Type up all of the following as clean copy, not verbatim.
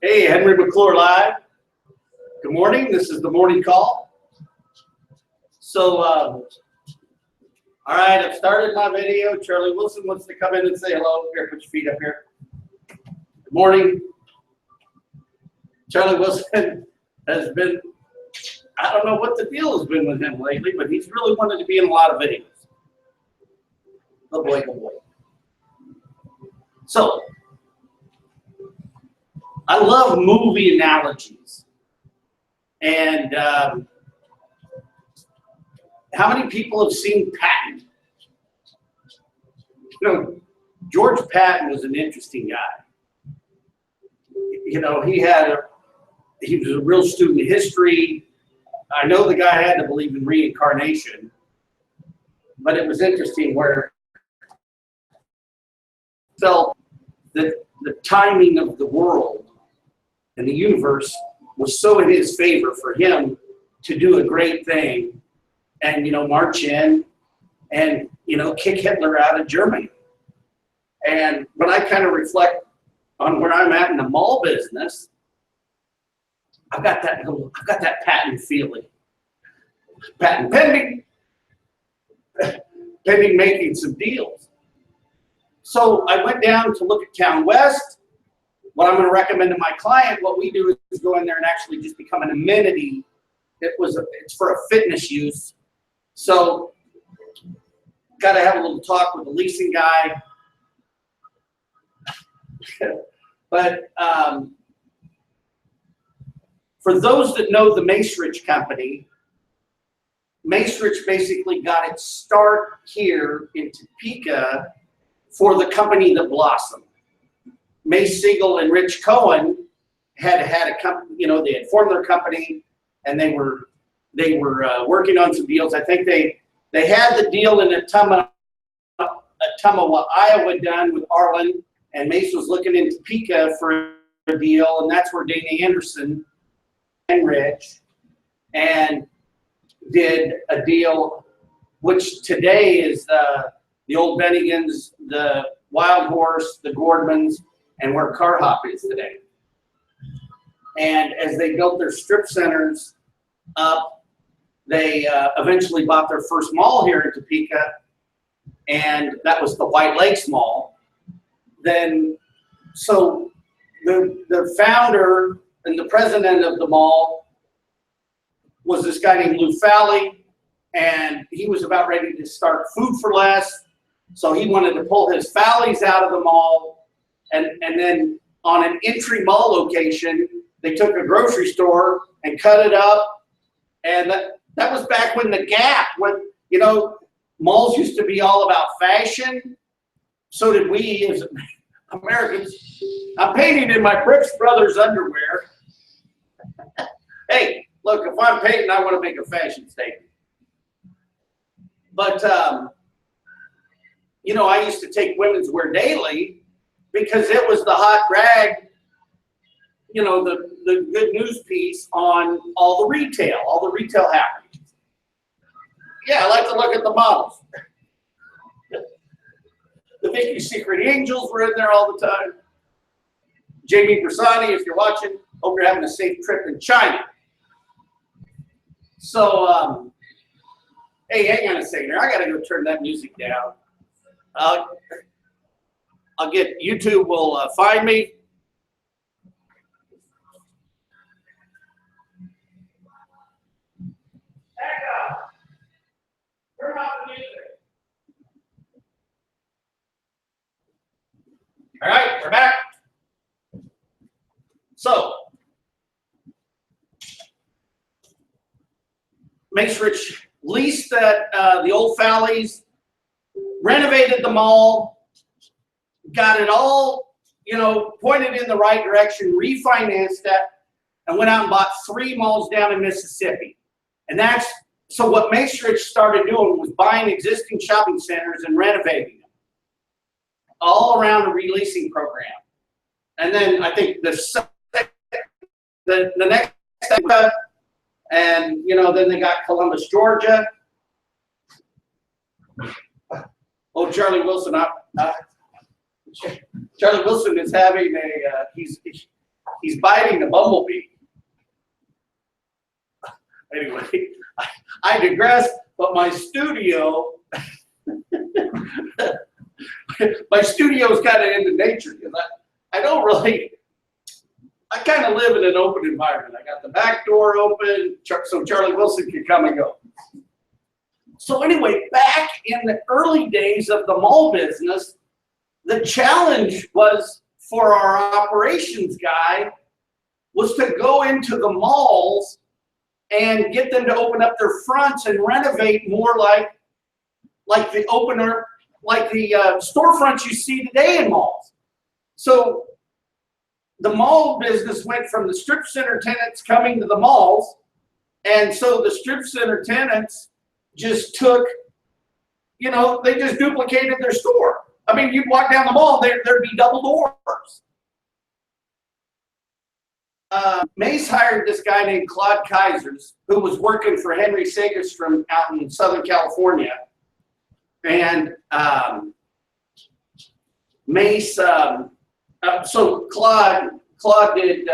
Hey, Henry McClure live. Good morning. This is the morning call. So, all right, I've started my video. Charlie Wilson wants to come in and say hello. Here, put your feet up here. Good morning. Charlie Wilson has been, I don't know what the deal has been with him lately, but he's really wanted to be in a lot of videos. Oh boy, oh boy. So, I love movie analogies. And how many people have seen Patton? You know, George Patton was an interesting guy. You know, he was a real student of history. I know the guy had to believe in reincarnation, but it was interesting where he felt that the timing of the world and the universe was so in his favor for him to do a great thing and, you know, march in and, you know, kick Hitler out of Germany. And when I kind of reflect on where I'm at in the mall business, I've got that Patton feeling. Patton pending making some deals. So I went down to look at Town West. What I'm going to recommend to my client, what we do is go in there and actually just become an amenity. It's for a fitness use. So got to have a little talk with the leasing guy. But for those that know the Macerich Company, Macerich basically got its start here in Topeka for the company that blossomed. Mace Siegel and Rich Cohen had a company, you know, they had formed their company and they were working on some deals. I think they had the deal in Ottumwa, Iowa done with Arlen, and Mace was looking in Topeka for a deal, and that's where Dana Anderson and Rich and did a deal, which today is the old Bennigans, the Wild Horse, the Gordmans, and where Car Hop is today. And as they built their strip centers up, they eventually bought their first mall here in Topeka, and that was the White Lakes Mall. Then, so the founder and the president of the mall was this guy named Lou Falley, and he was about ready to start Food for Less, so he wanted to pull his Falleys out of the mall. And then on an entry mall location, they took a grocery store and cut it up. And that was back when the Gap, when, you know, malls used to be all about fashion. So did we as Americans. I'm painting in my Brooks Brothers underwear. Hey, look, if I'm painting, I want to make a fashion statement. But, you know, I used to take Women's Wear Daily because it was the hot rag, you know, the good news piece on all the retail happenings. Yeah, I like to look at the models. The Vicky's Secret Angels were in there all the time. Jamie Bersani, if you're watching, hope you're having a safe trip in China. So, hey, hang on a second here. I got to go turn that music down. I'll get, YouTube will find me. Turn off the music. All right, we're back. So, Macerich leased that the old Falleys, renovated the mall, got it all, you know, pointed in the right direction, refinanced that, and went out and bought 3 malls down in Mississippi. And that's, so what Macerich started doing was buying existing shopping centers and renovating them, all around a releasing program. And then I think the next step, and, you know, then they got Columbus, Georgia. Oh, Charlie Wilson, Charlie Wilson is having a, he's biting the bumblebee. Anyway, I digress, but my studio, my studio's kind of into nature because I don't really, I kind of live in an open environment. I got the back door open so Charlie Wilson can come and go. So anyway, back in the early days of the mall business, the challenge was for our operations guy was to go into the malls and get them to open up their fronts and renovate more like the opener, like the storefronts you see today in malls. So the mall business went from the strip center tenants coming to the malls, and so the strip center tenants just took, you know, they just duplicated their store. I mean, you'd walk down the mall, there'd be double doors. Mace hired this guy named Claude Kaisers, who was working for Henry Segerstrom out in Southern California. And Mace, so Claude did,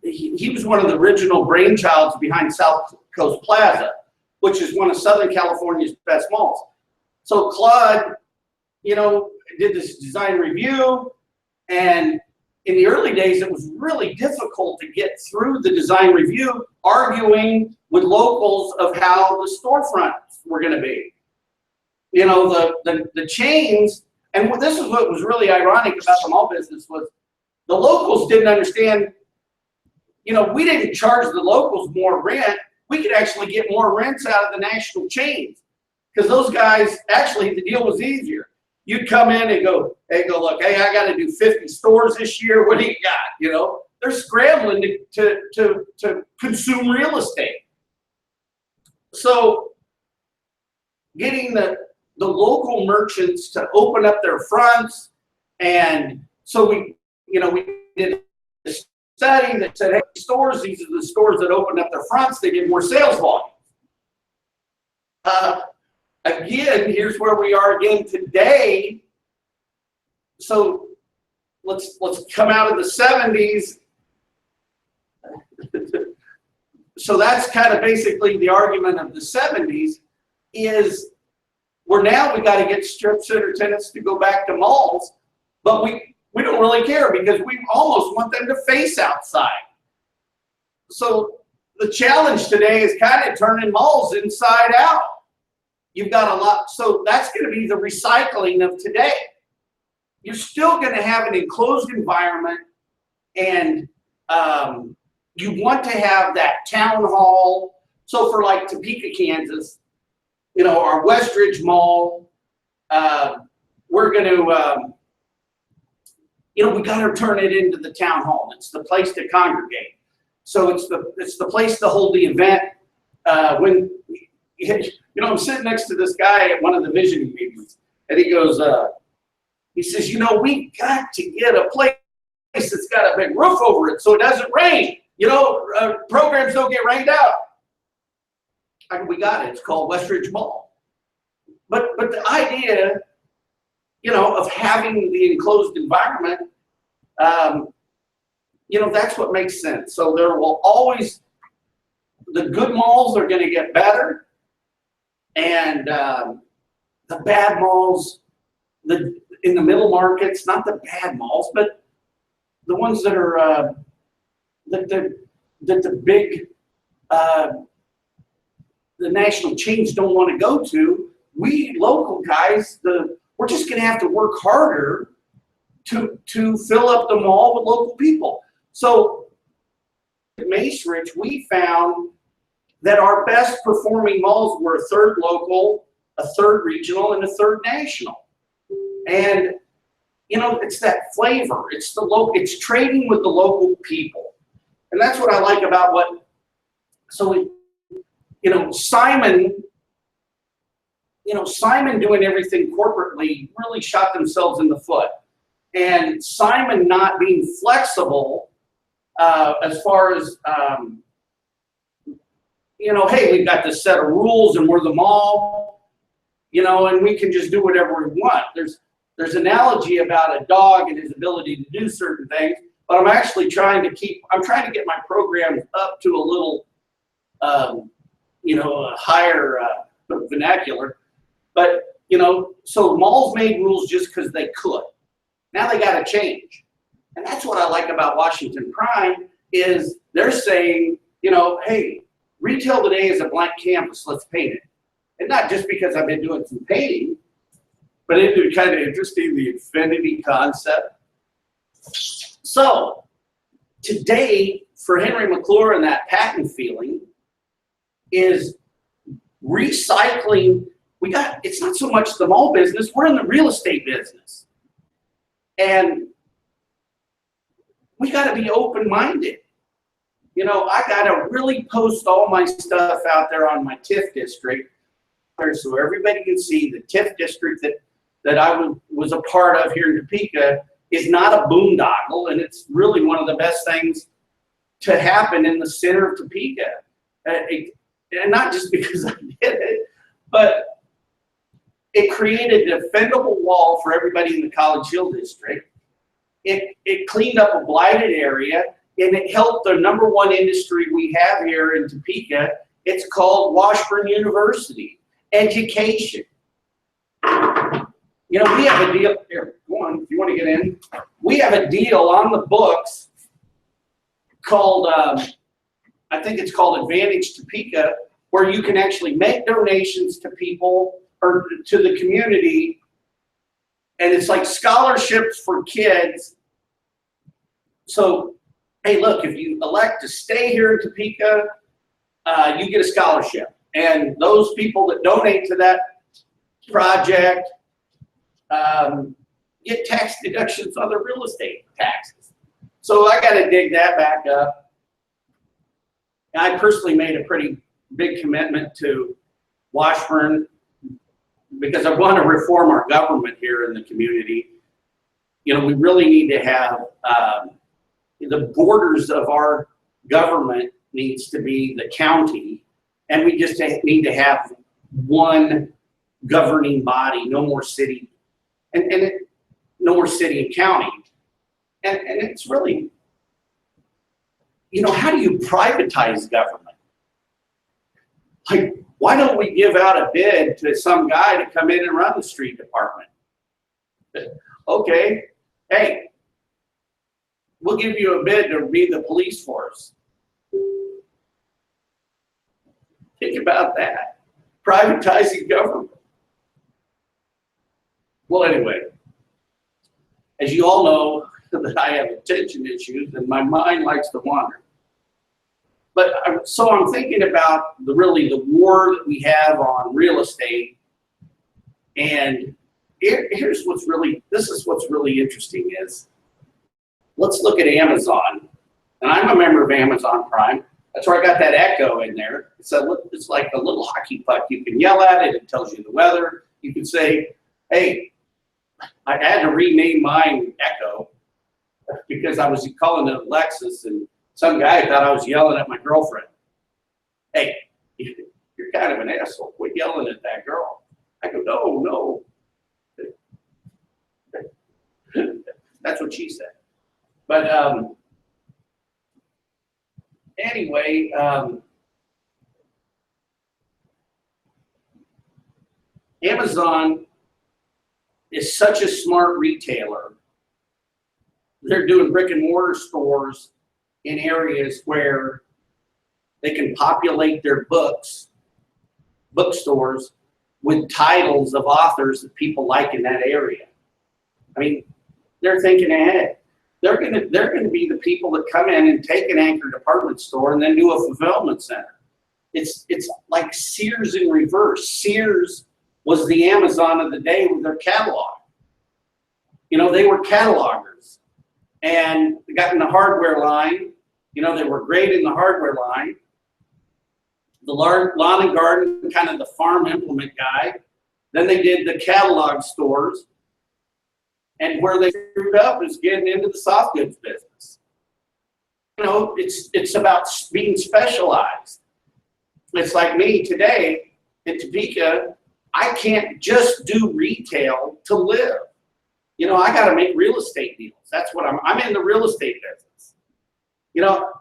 he was one of the original brainchilds behind South Coast Plaza, which is one of Southern California's best malls. So Claude, you know, did this design review, and in the early days, it was really difficult to get through the design review, arguing with locals of how the storefronts were going to be. You know, the chains, and this is what was really ironic about the mall business was the locals didn't understand, you know, we didn't charge the locals more rent. We could actually get more rents out of the national chains because those guys, actually, the deal was easier. You'd come in and go, look, hey, I got to do 50 stores this year. What do you got? You know, they're scrambling to consume real estate. So getting the local merchants to open up their fronts, and so we did a study that said, hey, stores, these are the stores that opened up their fronts, they get more sales volume. Again, here's where we are again today. So let's come out of the 70s. So that's kind of basically the argument of the 70s is we got to get strip center tenants to go back to malls, but we don't really care because we almost want them to face outside. So the challenge today is kind of turning malls inside out. You've got a lot, so that's going to be the recycling of today. You're still going to have an enclosed environment, and you want to have that town hall. So for like Topeka, Kansas, you know, our Westridge Mall, we're going to, you know, we got to turn it into the town hall. It's the place to congregate. So it's the place to hold the event. When you know, I'm sitting next to this guy at one of the visioning meetings, and he goes, he says, you know, we got to get a place that's got a big roof over it so it doesn't rain. You know, programs don't get rained out. We got it. It's called Westridge Mall. But the idea, you know, of having the enclosed environment, you know, that's what makes sense. So there will always, the good malls are going to get better. And the bad malls, in the middle markets, not the bad malls, but the ones that are that the big the national chains don't want to go to. We local guys, we're just going to have to work harder to fill up the mall with local people. So at Mace Ridge, we found that our best performing malls were a third local, a third regional, and a third national. And you know, it's that flavor. It's it's trading with the local people, and that's what I like about what. So you know, Simon doing everything corporately really shot themselves in the foot, and Simon not being flexible as far as. You know, hey, we've got this set of rules and we're the mall, you know, and we can just do whatever we want. There's there's an analogy about a dog and his ability to do certain things, but I'm actually trying to get my programs up to a little, a higher vernacular. But, so malls made rules just because they could. Now they got to change. And that's what I like about Washington Prime is they're saying, hey, retail today is a blank canvas, let's paint it. And not just because I've been doing some painting, but it's kind of interesting, the infinity concept. So today, for Henry McClure and that patent feeling, is recycling. It's not so much the mall business, we're in the real estate business. And we got to be open-minded. I got to really post all my stuff out there on my TIF district so everybody can see the TIF district that I was a part of here in Topeka is not a boondoggle, and it's really one of the best things to happen in the center of Topeka. And not just because I did it, but it created a defendable wall for everybody in the College Hill district. It cleaned up a blighted area, and it helped the #1 industry we have here in Topeka. It's called Washburn University, education. We have a deal here. Go on, if you want to get in. We have a deal on the books called, I think it's called Advantage Topeka, where you can actually make donations to people or to the community, and it's like scholarships for kids. So, hey, look, if you elect to stay here in Topeka, you get a scholarship. And those people that donate to that project get tax deductions on their real estate taxes. So I got to dig that back up. And I personally made a pretty big commitment to Washburn because I want to reform our government here in the community. We really need to have the borders of our government needs to be the county, and we just need to have one governing body, no more city, no more city and county. And it's really, how do you privatize government? Like, why don't we give out a bid to some guy to come in and run the street department? Okay, hey, we'll give you a bid to be the police force. Think about that. Privatizing government. Well, anyway, as you all know, that I have attention issues and my mind likes to wander. But so I'm thinking about the war that we have on real estate, and this is what's really interesting is, let's look at Amazon, and I'm a member of Amazon Prime. That's where I got that Echo in there. It's like a little hockey puck. You can yell at it. It tells you the weather. You can say, hey, I had to rename mine Echo because I was calling it Lexus, and some guy thought I was yelling at my girlfriend. Hey, you're kind of an asshole. Quit yelling at that girl. I go, no. That's what she said. But anyway, Amazon is such a smart retailer. They're doing brick and mortar stores in areas where they can populate their bookstores with titles of authors that people like in that area. I mean, they're thinking ahead. They're gonna be the people that come in and take an anchor department store and then do a fulfillment center. It's like Sears in reverse. Sears was the Amazon of the day with their catalog. They were catalogers, and they got in the hardware line. They were great in the hardware line. The lawn and garden, kind of the farm implement guy. Then they did the catalog stores. And where they screwed up is getting into the soft goods business. It's about being specialized. It's like me today in Topeka, I can't just do retail to live. you know, I got to make real estate deals. That's what I'm in the real estate business. You know,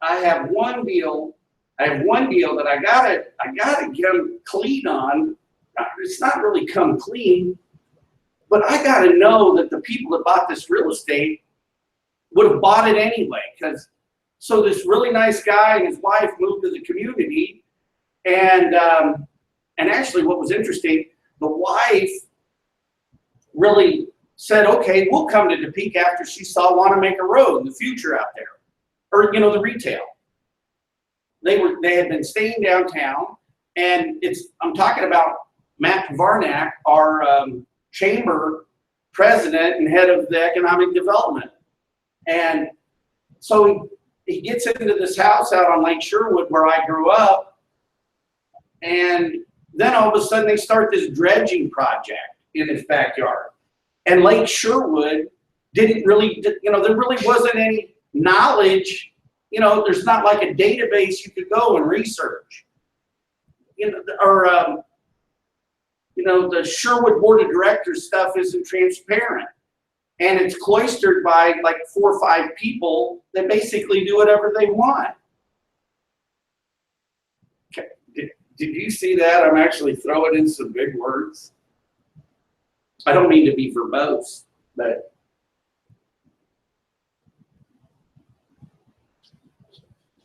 I have one deal that I gotta get them clean on. It's not really come clean, but I gotta know that the people that bought this real estate would have bought it anyway. So this really nice guy and his wife moved to the community, and actually what was interesting, the wife really said, okay, we'll come to Topeka after she saw Wanamaker Road in the future out there, or, you know, the retail. They had been staying downtown, and I'm talking about Matt Varnack, our chamber president and head of the economic development. And so he gets into this house out on Lake Sherwood where I grew up, and then all of a sudden they start this dredging project in his backyard. And Lake Sherwood didn't really, you know, there really wasn't any knowledge. You know, there's not like a database you could go and research. You know, or you know, the Sherwood Board of Directors stuff isn't transparent, and it's cloistered by like 4 or 5 people that basically do whatever they want. Okay. Did you see that? I'm actually throwing in some big words. I don't mean to be verbose, but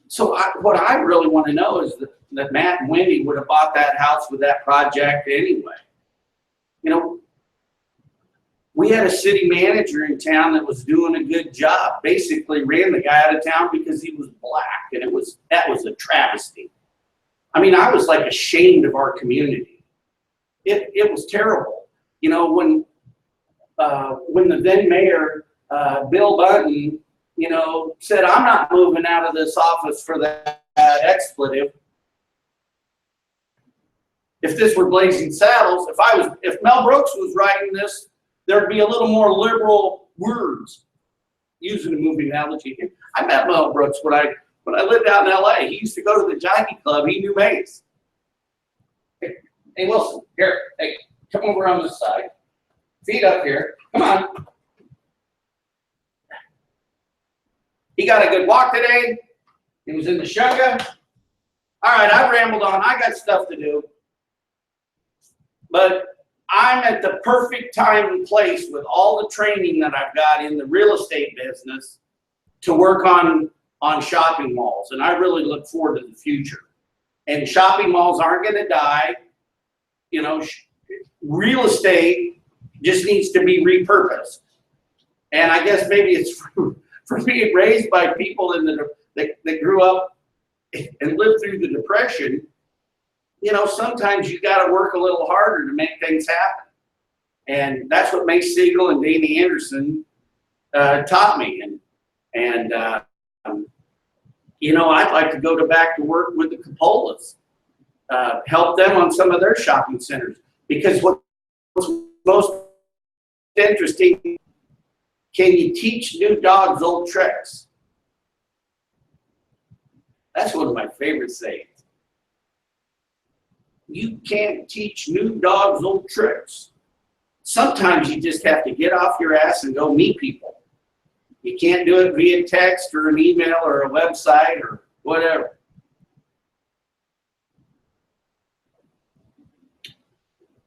so what I really want to know is that Matt and Wendy would have bought that house with that project anyway. You know, we had a city manager in town that was doing a good job, basically ran the guy out of town because he was black, and that was a travesty. I mean, I was like ashamed of our community. It was terrible. You know, when the then mayor, Bill Bunton, you know, said, I'm not moving out of this office for that expletive. If this were Blazing Saddles, if Mel Brooks was writing this, there'd be a little more liberal words, using a movie analogy. I met Mel Brooks when I lived out in LA. He used to go to the jockey club. He knew Mace. Hey, Wilson, here, hey, come over on this side. Feet up here. Come on. He got a good walk today. He was in the Shunga. All right, I've rambled on. I got stuff to do. But I'm at the perfect time and place with all the training that I've got in the real estate business to work on shopping malls. And I really look forward to the future. And shopping malls aren't going to die. You know, real estate just needs to be repurposed. And I guess maybe it's for being raised by people that grew up and lived through the Depression. You know, sometimes you got to work a little harder to make things happen. And that's what Mace Siegel and Danny Anderson taught me. And you know, I'd like to go back to work with the Coppolas, help them on some of their shopping centers. Because what's most interesting, can you teach new dogs old tricks? That's one of my favorite sayings. You can't teach new dogs old tricks. Sometimes you just have to get off your ass and go meet people. You can't do it via text or an email or a website or whatever.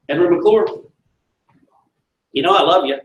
Edward McClure, you know I love you.